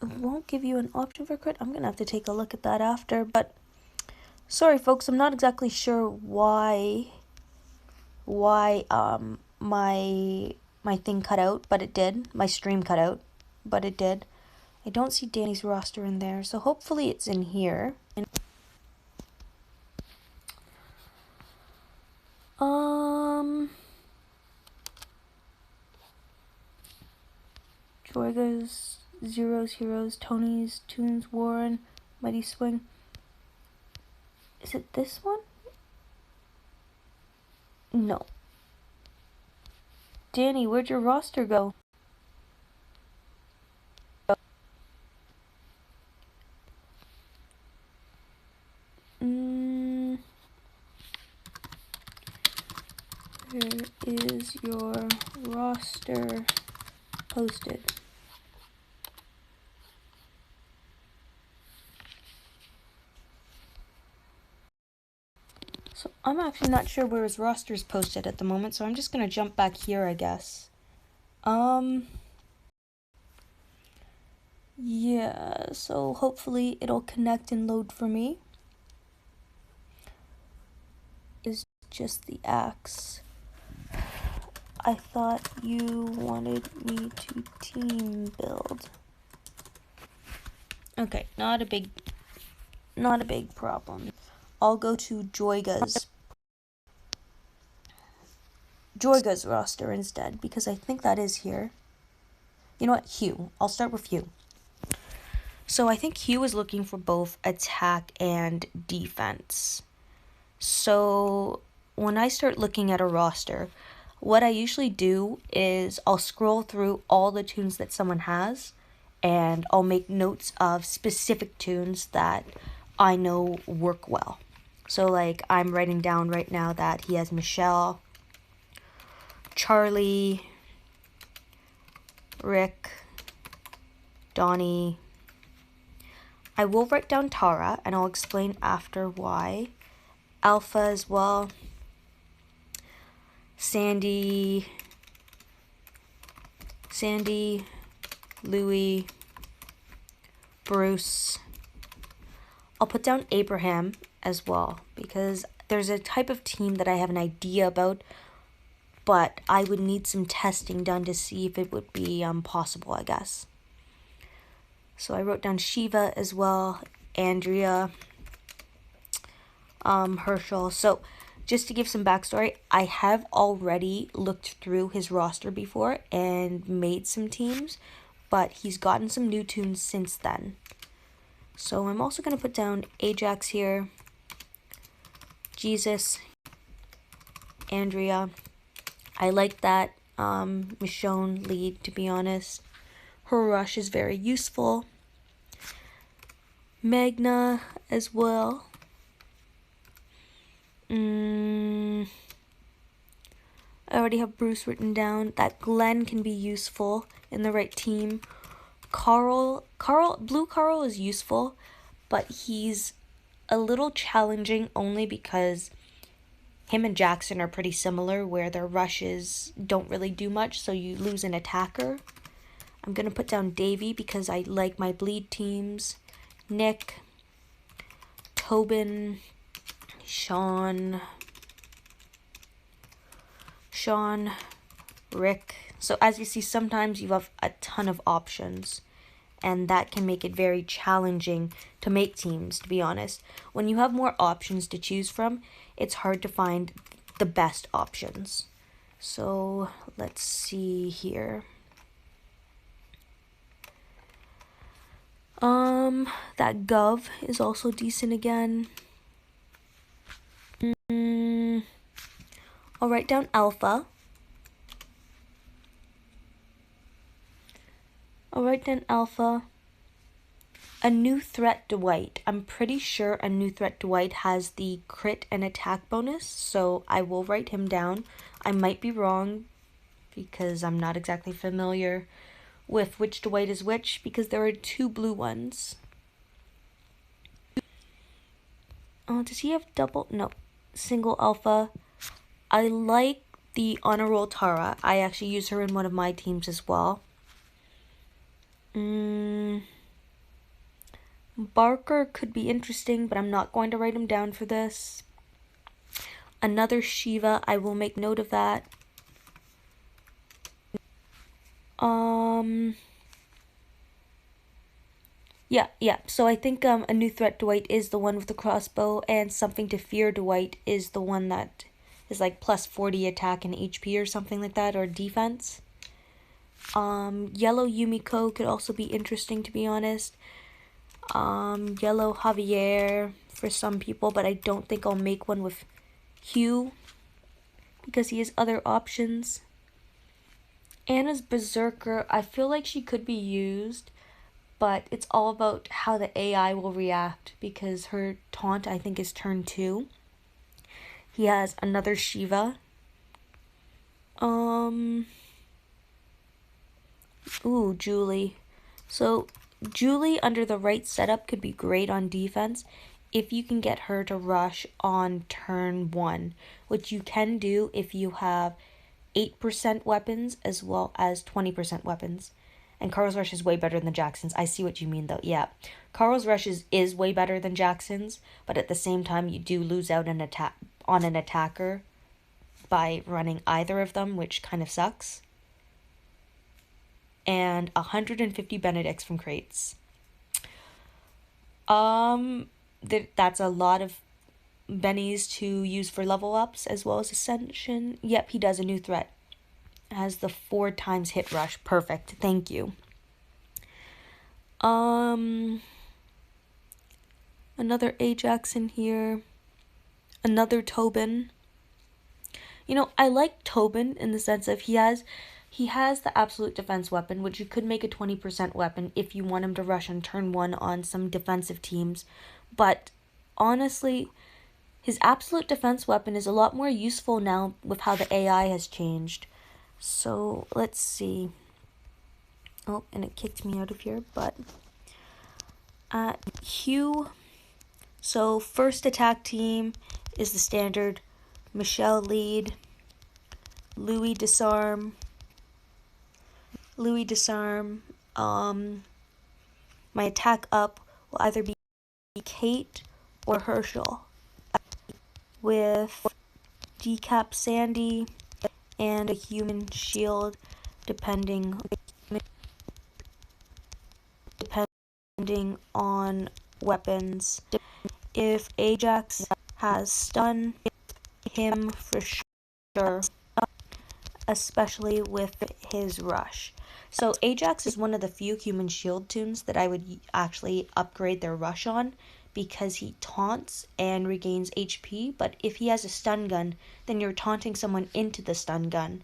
it won't give you an option for crit. I'm gonna have to take a look at that after, but sorry folks, I'm not exactly sure why my thing cut out, but it did. My stream cut out, but it did. I don't see Danny's roster in there, so hopefully it's in here. Jorga's, Zero's, Heroes, Tony's, Toons, Warren, Mighty Swing. Is it this one? No. Danny, where'd your roster go? Where is your roster posted? So I'm actually not sure where his roster is posted at the moment, so I'm just gonna jump back here, I guess. Yeah, so hopefully it'll connect and load for me. Is just the axe. I thought you wanted me to team build. Okay, not a big problem. I'll go to Joyga's roster instead, because I think that is here. You know what, Hugh. I'll start with Hugh. So I think Hugh is looking for both attack and defense. So when I start looking at a roster, what I usually do is I'll scroll through all the tunes that someone has, and I'll make notes of specific tunes that I know work well. So like I'm writing down right now that he has Michelle, Charlie, Rick, Donnie. I will write down Tara, and I'll explain after why. Alpha as well. Sandy, Louie, Bruce. I'll put down Abraham as well, because there's a type of team that I have an idea about, but I would need some testing done to see if it would be possible, I guess. So I wrote down Shiva as well, Andrea, Herschel. So just to give some backstory, I have already looked through his roster before and made some teams, but he's gotten some new tunes since then. So I'm also going to put down Ajax here, Jesus, Andrea. I like that Michonne lead, to be honest. Her rush is very useful. Magna as well. I already have Bruce written down. That Glenn can be useful in the right team. Blue Carl is useful, but he's a little challenging only because him and Jackson are pretty similar, where their rushes don't really do much, so you lose an attacker. I'm going to put down Davey because I like my bleed teams. Nick, Tobin, Sean, Rick. So as you see, sometimes you have a ton of options, and that can make it very challenging to make teams, to be honest. When you have more options to choose from, it's hard to find the best options. So let's see here. That Gov is also decent again. I'll write down Alpha. A new threat Dwight. I'm pretty sure a new threat Dwight has the crit and attack bonus, so I will write him down. I might be wrong because I'm not exactly familiar with which Dwight is which, because there are two blue ones. Does he have double? No, single Alpha. I like the honor roll Tara. I actually use her in one of my teams as well. Barker could be interesting, but I'm not going to write him down for this. Another Shiva, I will make note of that. Yeah. So I think a new threat Dwight is the one with the crossbow, and something to fear Dwight is the one that is like plus 40 attack and HP or something like that, or defense. Yellow Yumiko could also be interesting, to be honest. Yellow Javier for some people, but I don't think I'll make one with Hugh because he has other options. Anna's Berserker, I feel like she could be used, but it's all about how the AI will react because her taunt, I think, is turn 2. He has another Shiva. Ooh, Julie. So, Julie, under the right setup, could be great on defense if you can get her to rush on turn 1, which you can do if you have 8% weapons as well as 20% weapons. And Carl's Rush is way better than Jackson's. I see what you mean, though. Yeah, Carl's Rush is way better than Jackson's, but at the same time, you do lose out on an attacker by running either of them, which kind of sucks. And 150 Benedicts from crates. That's a lot of bennies to use for level ups as well as ascension. Yep, he does a new threat. Has the 4 times hit rush. Perfect. Thank you. Another Ajax in here. Another Tobin. You know, I like Tobin in the sense of he has the absolute defense weapon, which you could make a 20% weapon if you want him to rush on turn 1 on some defensive teams. But honestly, his absolute defense weapon is a lot more useful now with how the AI has changed. So, let's see. Oh, and it kicked me out of here, but Hugh. So, first attack team is the standard Michelle lead, Louis disarm. My attack up will either be Kate or Herschel, with decap Sandy and a human shield, depending on weapons. If Ajax has stun, him for sure, especially with his rush. So Ajax is one of the few human shield tunes that I would actually upgrade their rush on because he taunts and regains HP, but if he has a stun gun, then you're taunting someone into the stun gun.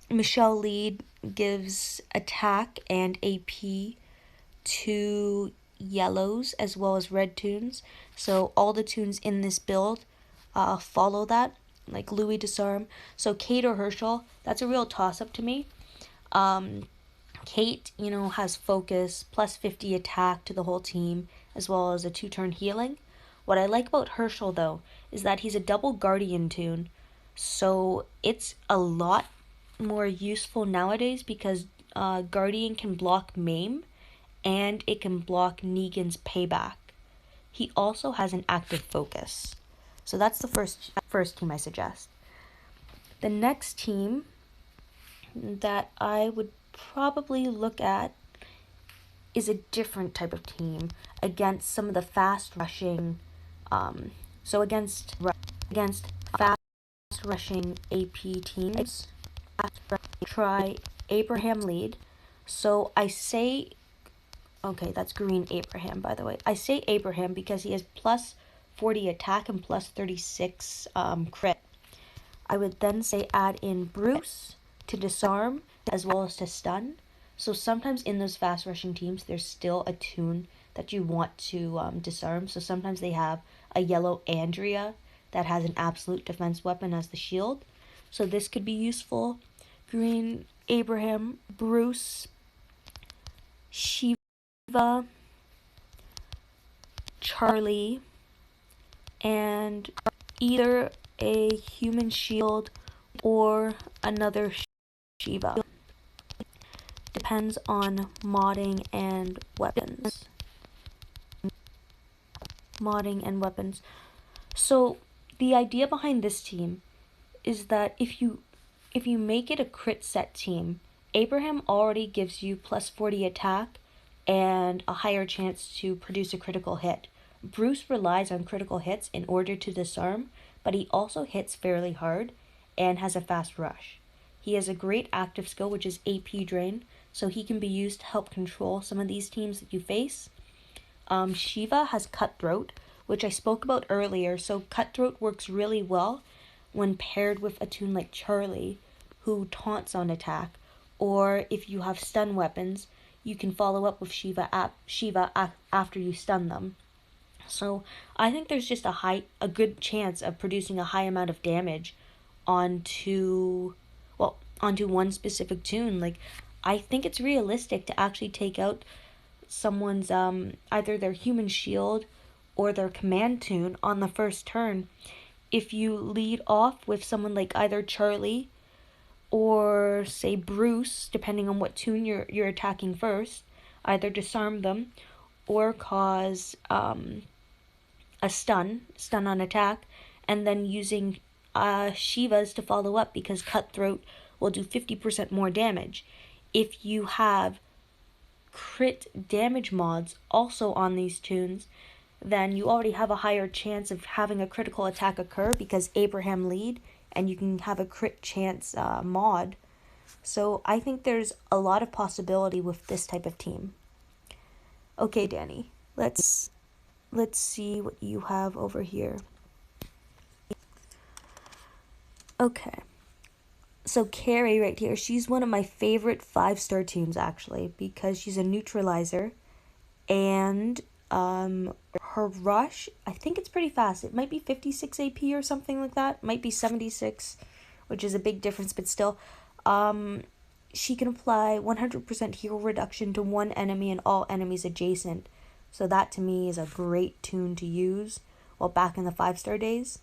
Michelle lead gives attack and AP to yellows as well as red tunes. So all the tunes in this build follow that, like Louis disarm. So Kate or Herschel, that's a real toss-up to me. Kate, has focus, plus 50 attack to the whole team, as well as a 2-turn healing. What I like about Herschel, though, is that he's a double Guardian tune, so it's a lot more useful nowadays because Guardian can block Maim, and it can block Negan's payback. He also has an active focus. So that's the first team I suggest. The next team that I would probably look at is a different type of team against some of the fast rushing. So against fast rushing AP teams, try Abraham lead. So I say, okay, that's green Abraham, by the way. I say Abraham because he has plus 40 attack and plus 36 crit. I would then say add in Bruce to disarm as well as to stun. So sometimes in those fast rushing teams, there's still a tune that you want to disarm. So sometimes they have a yellow Andrea that has an absolute defense weapon as the shield. So this could be useful. Green Abraham, Bruce, Shiva, Charlie, and either a human shield or another Shiva. Depends on modding and weapons. modding and weapons. So the idea behind this team is that if you make it a crit set team, Abraham already gives you plus 40 attack and a higher chance to produce a critical hit. Bruce relies on critical hits in order to disarm, but he also hits fairly hard and has a fast rush. He has a great active skill, which is AP drain, so he can be used to help control some of these teams that you face. Shiva has Cutthroat, which I spoke about earlier, so Cutthroat works really well when paired with a toon like Charlie, who taunts on attack, or if you have stun weapons, you can follow up with Shiva after you stun them. So I think there's just a good chance of producing a high amount of damage onto onto one specific toon. Like, I think it's realistic to actually take out someone's either their human shield or their command toon on the first turn if you lead off with someone like either Charlie or say Bruce, depending on what toon you're attacking first. Either disarm them or cause a stun on attack, and then using Shivas to follow up because Cutthroat will do 50% more damage. If you have crit damage mods also on these toons, then you already have a higher chance of having a critical attack occur because Abraham lead, and you can have a crit chance mod. So I think there's a lot of possibility with this type of team. Okay, Danny, let's see what you have over here. Okay. So Carrie right here, she's one of my favorite 5-star teams actually because she's a neutralizer and her rush, I think it's pretty fast. It might be 56 AP or something like that. Might be 76, which is a big difference, but still. She can apply 100% heal reduction to one enemy and all enemies adjacent. So that to me is a great toon to use. Well, back in the 5-star days.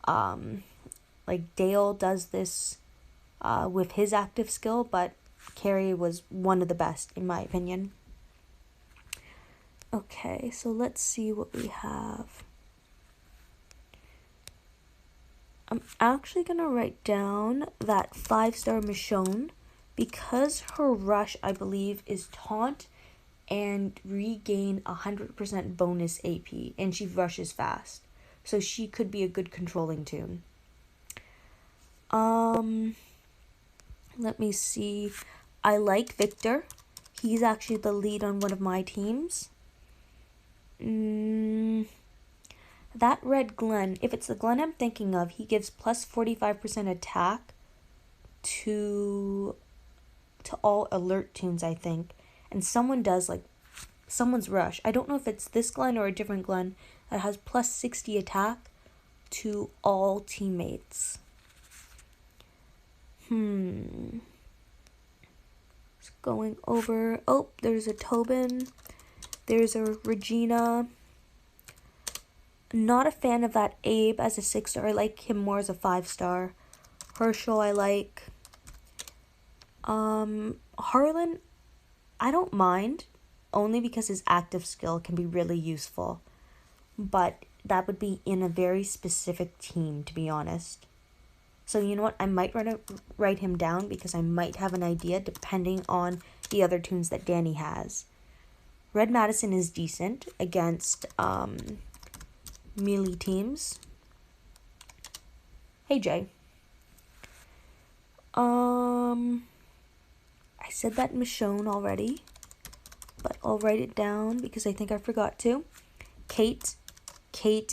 Like Dale does this with his active skill, but Carrie was one of the best in my opinion. Okay, so let's see what we have. I'm actually going to write down that 5-star Michonne because her rush, I believe, is taunt and regain 100% bonus AP, and she rushes fast. So she could be a good controlling toon. Let me see. I like Victor. He's actually the lead on one of my teams. That red Glen, if it's the Glen I'm thinking of, he gives plus 45% attack to all alert toons, I think. And someone does, like, someone's rush. I don't know if it's this Glen or a different Glen that has plus 60 attack to all teammates. Just going over. Oh, there's a Tobin. There's a Regina. Not a fan of that Abe as a 6-star. I like him more as a 5-star. Herschel I like. Harlan, I don't mind, only because his active skill can be really useful. But that would be in a very specific team, to be honest. So you know what? I might write him down because I might have an idea depending on the other toons that Danny has. Red Madison is decent against melee teams. Hey Jay. I said that Michonne already, but I'll write it down because I think I forgot to. Kate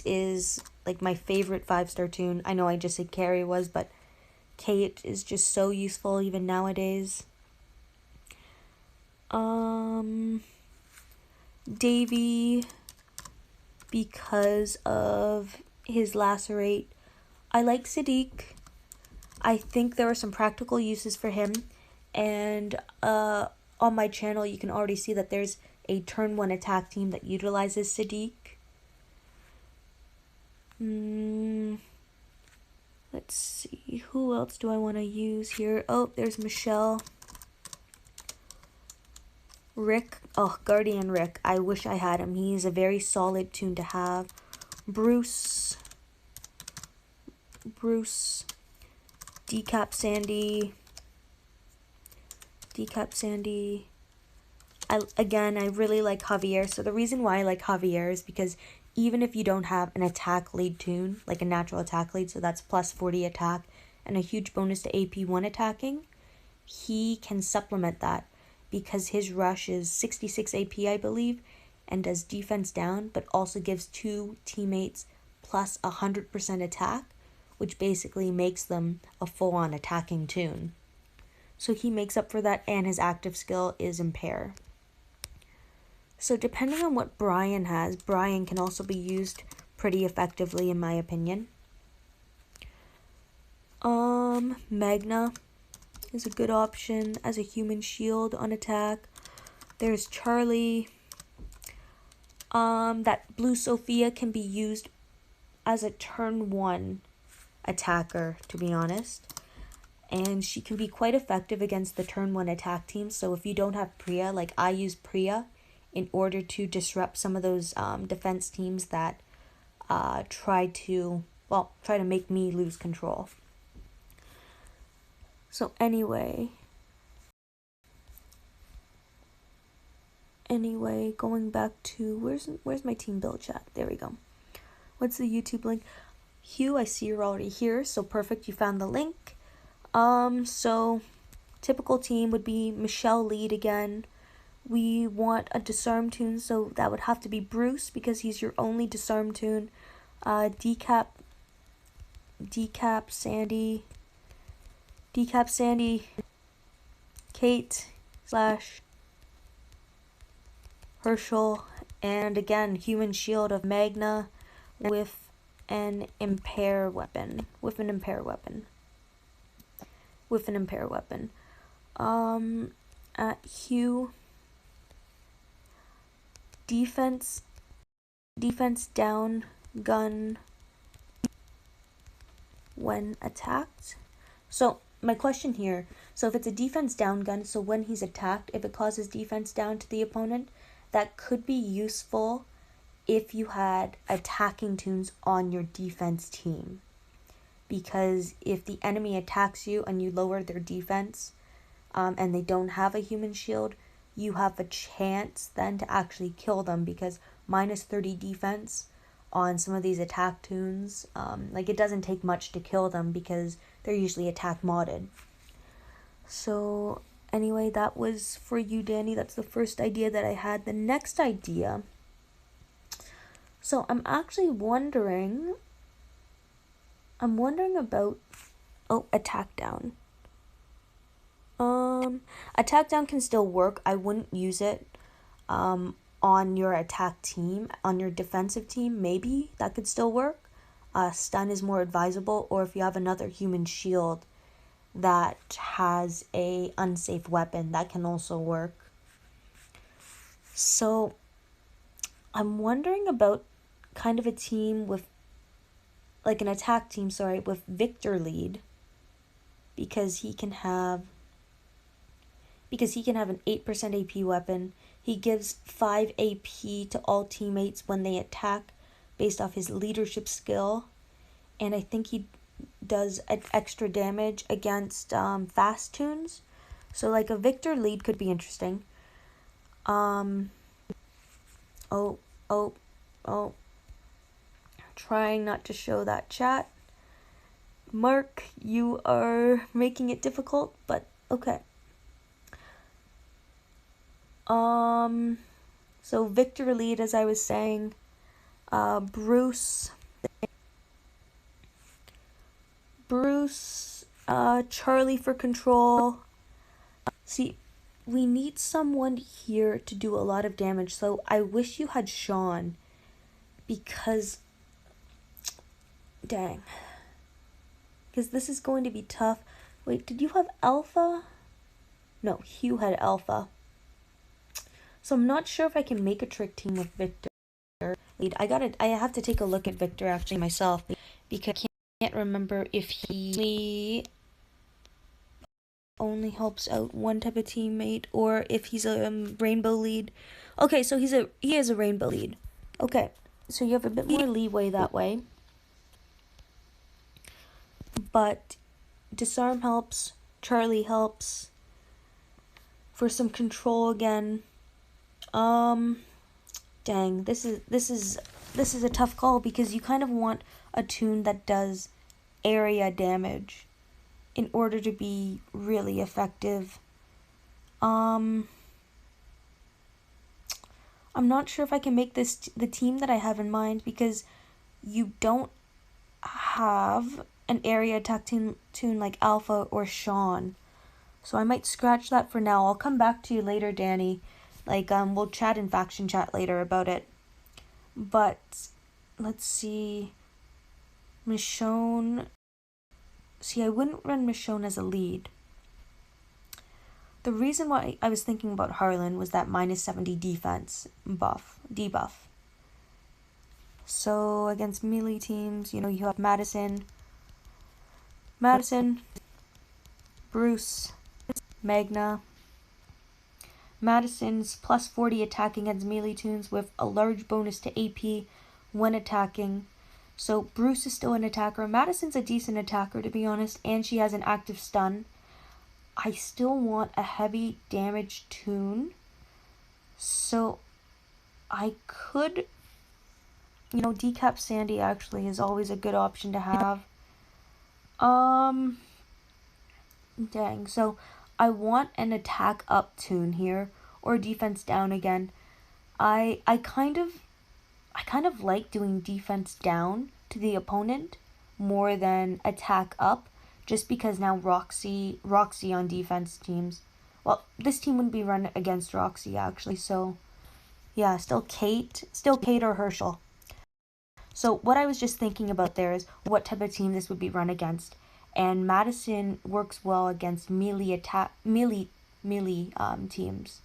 is like my favorite 5-star toon. I know I just said Carrie was, but Kate is just so useful even nowadays. Davy, because of his lacerate. I like Sadiq. I think there are some practical uses for him, and on my channel you can already see that there's a turn 1 attack team that utilizes Sadiq. Let's see, who else do I want to use here? Oh, there's Michelle. Rick, oh, Guardian Rick. I wish I had him. He's a very solid toon to have. Bruce, Decap Sandy. I really like Javier. So the reason why I like Javier is because even if you don't have an attack lead toon, like a natural attack lead, so that's plus 40 attack and a huge bonus to AP 1 attacking, he can supplement that because his rush is 66 AP, I believe, and does defense down, but also gives 2 teammates plus 100% attack, which basically makes them a full-on attacking toon. So he makes up for that, and his active skill is Impair. So depending on what Brian has, Brian can also be used pretty effectively in my opinion. Magna is a good option as a human shield on attack. There's Charlie. That Blue Sophia can be used as a turn 1 attacker, to be honest. And she can be quite effective against the turn 1 attack team. So if you don't have Priya, like I use Priya in order to disrupt some of those defense teams that try to make me lose control. So anyway, going back to where's my team build chat? There we go. What's the YouTube link? Hugh, I see you're already here, so perfect, you found the link. So typical team would be Michelle lead again. We want a disarm toon, so that would have to be Bruce because he's your only disarm toon. Decap Sandy, Kate / Herschel, and again human shield of Magna with an impair weapon. At Hugh, defense down gun when attacked. So my question here, so if it's a defense down gun, so when he's attacked, if it causes defense down to the opponent, that could be useful if you had attacking toons on your defense team. Because if the enemy attacks you and you lower their defense, and they don't have a human shield, you have a chance then to actually kill them because minus 30 defense on some of these attack toons, like it doesn't take much to kill them because they're usually attack modded. So anyway, that was for you, Danny. That's the first idea that I had. The next idea, so I'm actually wondering about attack down. Attack down can still work. I wouldn't use it on your attack team. On your defensive team, maybe that could still work. Stun is more advisable, or if you have another human shield that has a unsafe weapon, that can also work. So I'm wondering about kind of a team with, like an attack team, with Victor lead, because he can have an 8% AP weapon. He gives 5 AP to all teammates when they attack based off his leadership skill. And I think he does extra damage against fast toons. So like a Victor lead could be interesting. Trying not to show that chat. Mark, you are making it difficult, but okay. So Victor lead, as I was saying, Bruce, Charlie for control. See, we need someone here to do a lot of damage, so I wish you had Sean, because, dang, because this is going to be tough. Wait, did you have Alpha? No, Hugh had Alpha. So I'm not sure if I can make a trick team with Victor. I have to take a look at Victor actually myself, because I can't remember if he only helps out one type of teammate, or if he's a rainbow lead. Okay, so he is a rainbow lead. Okay, so you have a bit more leeway that way. But disarm helps, Charlie helps. For some control again. Dang, this is a tough call because you kind of want a toon that does area damage in order to be really effective. I'm not sure if I can make this the team that I have in mind because you don't have an area attack toon like Alpha or Sean. So I might scratch that for now. I'll come back to you later, Danny. Like, we'll chat in faction chat later about it. But, let's see. Michonne. See, I wouldn't run Michonne as a lead. The reason why I was thinking about Harlan was that minus 70 defense debuff. So, against melee teams, you have Madison, Bruce, Magna. Madison's plus 40 attacking against melee toons with a large bonus to AP when attacking. So Bruce is still an attacker. Madison's a decent attacker, to be honest, and she has an active stun. I still want a heavy damage toon. So I could, Decap Sandy actually is always a good option to have. Dang, so I want an attack up toon here, or defense down again. I kind of like doing defense down to the opponent more than attack up, just because now Roxy on defense teams. Well, this team wouldn't be run against Roxy actually, so yeah, still Kate or Herschel. So what I was just thinking about there is what type of team this would be run against. And Madison works well against melee teams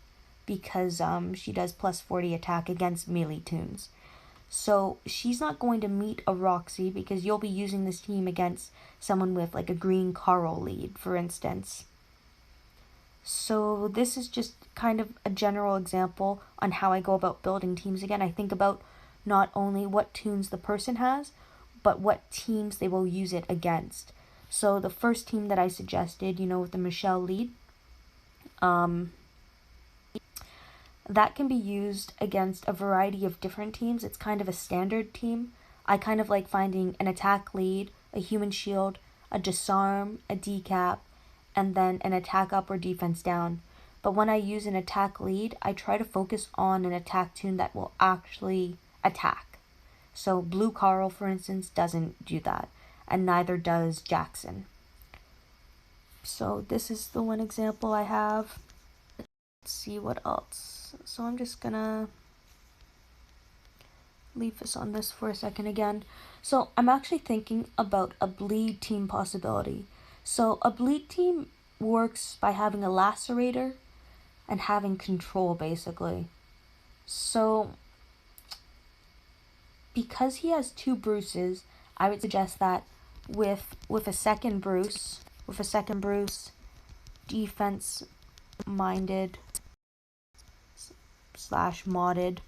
because she does plus 40 attack against melee toons. So she's not going to meet a Roxy because you'll be using this team against someone with like a green Carl lead, for instance. So this is just kind of a general example on how I go about building teams. Again, I think about not only what toons the person has, but what teams they will use it against. So the first team that I suggested, with the Michelle lead, that can be used against a variety of different teams. It's kind of a standard team. I kind of like finding an attack lead, a human shield, a disarm, a decap, and then an attack up or defense down. But when I use an attack lead, I try to focus on an attack toon that will actually attack. So Blue Carl, for instance, doesn't do that, and neither does Jackson. So this is the one example I have. Let's see what else. So I'm just gonna leave this on this for a second again. So I'm actually thinking about a bleed team possibility. So a bleed team works by having a lacerator and having control, basically. So because he has two Bruces, I would suggest that with a second Bruce, defense minded / modded,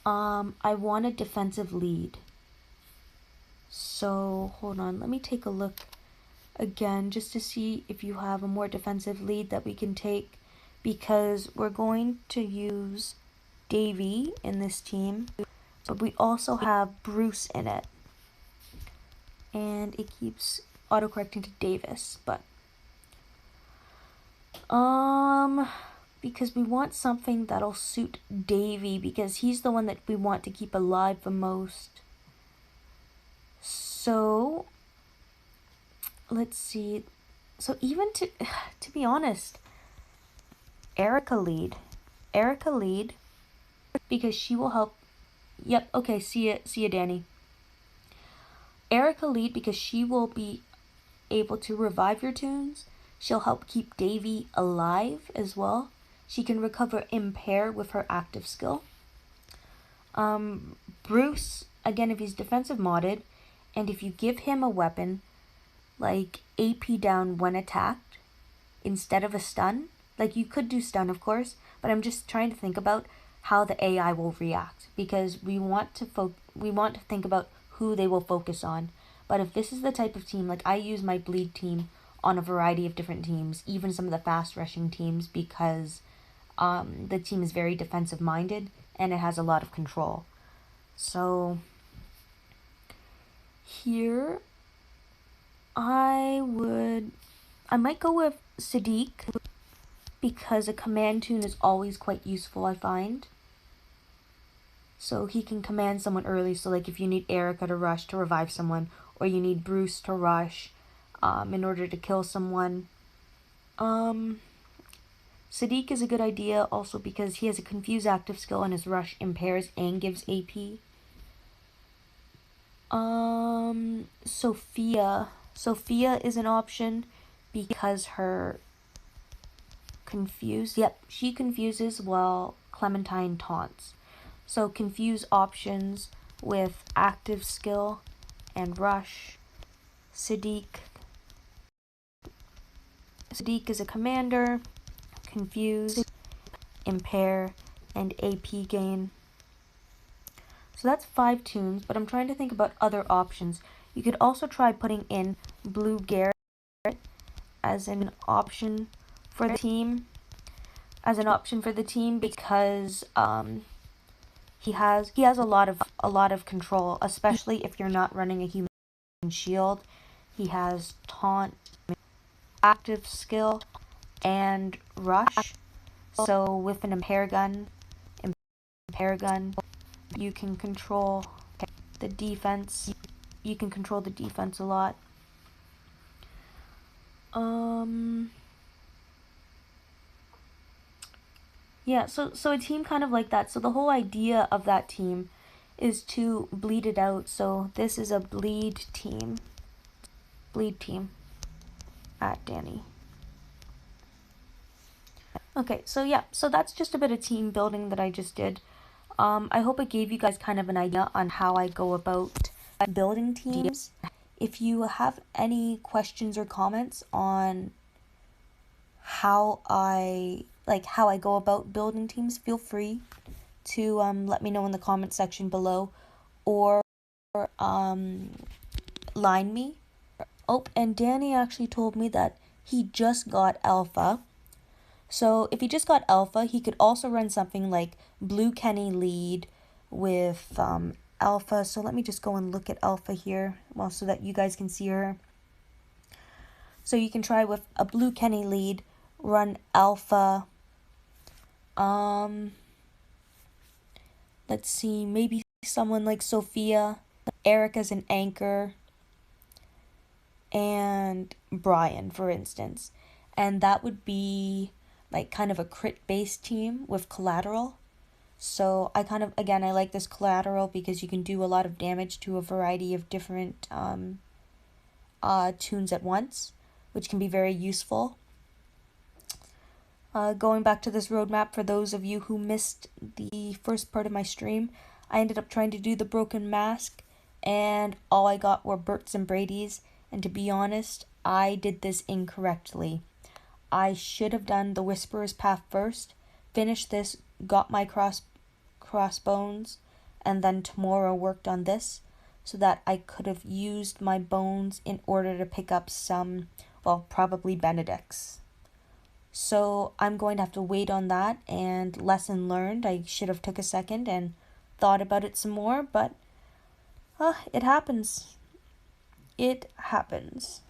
I want a defensive lead. So hold on, let me take a look again just to see if you have a more defensive lead that we can take, because we're going to use Davy in this team, but we also have Bruce in it, and it keeps autocorrecting to Davis, but because we want something that'll suit Davy, because he's the one that we want to keep alive the most. So let's see. So even to be honest, Erica lead, because she will help. Yep, okay, see ya, Danny. Erica lead because she will be able to revive your toons. She'll help keep Davy alive as well. She can recover impair with her active skill. Bruce, again, if he's defensive modded, and if you give him a weapon, like AP down when attacked instead of a stun. Like you could do stun, of course, but I'm just trying to think about how the AI will react, because we want to think about who they will focus on. But if this is the type of team, like I use my bleed team on a variety of different teams, even some of the fast rushing teams, because the team is very defensive minded and it has a lot of control. So here I might go with Sadiq, because a command tune is always quite useful, I find. So he can command someone early, so like if you need Erica to rush to revive someone, or you need Bruce to rush in order to kill someone. Sadiq is a good idea also because he has a confuse active skill and his rush impairs and gives AP. Sophia is an option because her confuse, yep, she confuses while Clementine taunts. So confuse options with active skill and rush. Sadiq is a commander, confuse, impair, and AP gain. So that's 5 tunes, but I'm trying to think about other options. You could also try putting in Blue Garrett as an option for the team. Because he has a lot of control, especially if you're not running a human shield. He has taunt, active skill, and rush. So with an impair gun, you can control the defense. You can control the defense a lot. Yeah, so a team kind of like that. So the whole idea of that team is to bleed it out. So this is a bleed team. Bleed team at Danny. Okay, so yeah, so that's just a bit of team building that I just did. I hope it gave you guys kind of an idea on how I go about building teams. If you have any questions or comments on how I go about building teams, feel free to let me know in the comment section below, or line me. Oh, and Danny actually told me that he just got alpha. So if he just got alpha, he could also run something like Blue Kenny lead with alpha. So let me just go and look at alpha here, well, so that you guys can see her. So you can try with a Blue Kenny lead, run alpha. Let's see, maybe someone like Sophia, Eric as an anchor, and Brian, for instance. And that would be like kind of a crit-based team with collateral. So I like this collateral because you can do a lot of damage to a variety of different tunes at once, which can be very useful. Going back to this roadmap, for those of you who missed the first part of my stream, I ended up trying to do the broken mask, and all I got were Berts and Brady's, and to be honest, I did this incorrectly. I should have done the Whisperer's Path first, finished this, got my crossbones, and then tomorrow worked on this, so that I could have used my bones in order to pick up some, well, probably Benedict's. So I'm going to have to wait on that, and lesson learned, I should have took a second and thought about it some more, but it happens. It happens.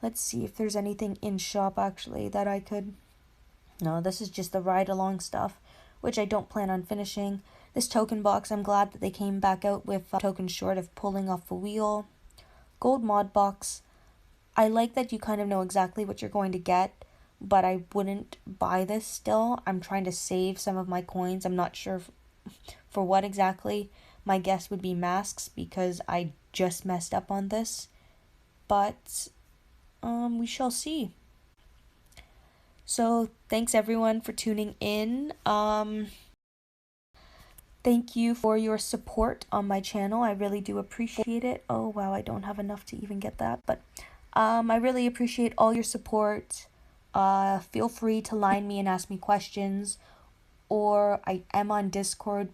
Let's see if there's anything in shop actually that I could... No, this is just the ride-along stuff, which I don't plan on finishing. This token box, I'm glad that they came back out with tokens short of pulling off the wheel. Gold mod box. I like that you kind of know exactly what you're going to get, but I wouldn't buy this still. I'm trying to save some of my coins. I'm not sure for what exactly. My guess would be masks because I just messed up on this. But we shall see. So thanks everyone for tuning in. Thank you for your support on my channel. I really do appreciate it. Oh wow, I don't have enough to even get that, but I really appreciate all your support. Feel free to line me and ask me questions, or I am on Discord,